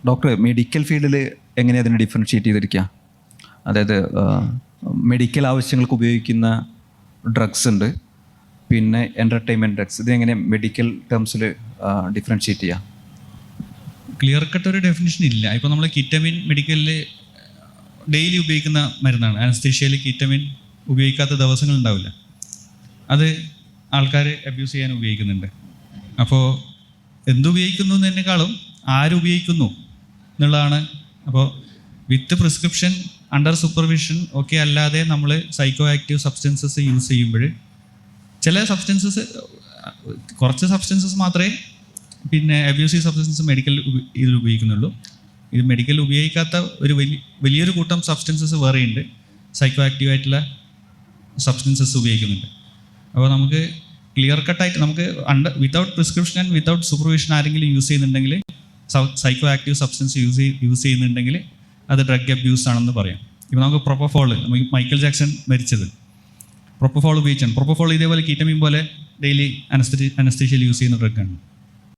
Doctor, medical ഫീൽഡിൽ എങ്ങനെയാണ് അതിനെ ഡിഫറൻഷ്യേറ്റ് ചെയ്തിരിക്കുക? അതായത് മെഡിക്കൽ ആവശ്യങ്ങൾക്ക് ഉപയോഗിക്കുന്ന ഡ്രഗ്സ് ഉണ്ട്, പിന്നെ എൻ്റർടൈൻമെൻറ്റ് ഡ്രഗ്സ്. ഇതെങ്ങനെ മെഡിക്കൽ ടേംസിൽ ഡിഫറൻഷ്യേറ്റ് ചെയ്യുക? ക്ലിയർ കട്ട് ഒരു ഡെഫിനിഷൻ ഇല്ല. ഇപ്പോൾ നമ്മൾ കിറ്റമിൻ മെഡിക്കലിൽ ഡെയിലി ഉപയോഗിക്കുന്ന മരുന്നാണ്. അനസ്തീഷ്യയിൽ കിറ്റമിൻ ഉപയോഗിക്കാത്ത ദിവസങ്ങളുണ്ടാവില്ല. അത് ആൾക്കാർ അബ്യൂസ് ചെയ്യാൻ ഉപയോഗിക്കുന്നുണ്ട്. അപ്പോൾ എന്തുപയോഗിക്കുന്നു എന്നതിനേക്കാളും ആരുപയോഗിക്കുന്നു എന്നുള്ളതാണ്. അപ്പോൾ വിത്ത് പ്രിസ്ക്രിപ്ഷൻ, അണ്ടർ സൂപ്പർവിഷൻ ഒക്കെ അല്ലാതെ നമ്മൾ സൈക്കോ ആക്റ്റീവ് സബ്സ്റ്റൻസസ് യൂസ് ചെയ്യുമ്പോൾ ചില സബ്സ്റ്റൻസസ്, കുറച്ച് സബ്സ്റ്റൻസസ് മാത്രമേ പിന്നെ അബ്യൂസീവ് സബ്സ്റ്റൻസ് മെഡിക്കൽ ഇതിൽ ഉപയോഗിക്കുന്നുള്ളൂ. ഇത് മെഡിക്കൽ ഉപയോഗിക്കാത്ത ഒരു വലിയൊരു കൂട്ടം സബ്സ്റ്റൻസസ് വേറെയുണ്ട്, സൈക്കോ ആക്റ്റീവായിട്ടുള്ള സബ്സ്റ്റൻസസ് ഉപയോഗിക്കുന്നുണ്ട്. അപ്പോൾ നമുക്ക് ക്ലിയർ കട്ടായിട്ട് നമുക്ക് without prescription and without supervision ആരെങ്കിലും യൂസ് ചെയ്യുന്നുണ്ടെങ്കിൽ, സൈക്കോ ആക്റ്റീവ് സബ്സ്റ്റൻസ് യൂസ് ചെയ്യുന്നുണ്ടെങ്കിൽ അത് ഡ്രഗ് അബ്യൂസ് ആണെന്ന് പറയാം. ഇപ്പോൾ നമുക്ക് പ്രൊപ്പഫോൾ, നമുക്ക് മൈക്കൽ ജാക്സൺ മരിച്ചത് പ്രൊപ്പഫോൾ ഉപയോഗിച്ചാണ്. പ്രൊപ്പഫോൾ ഇതേപോലെ കീറ്റമിൻ പോലെ ഡെയിലി അനസ്തീഷ്യയിൽ യൂസ് ചെയ്യുന്ന ഡ്രഗാണ്.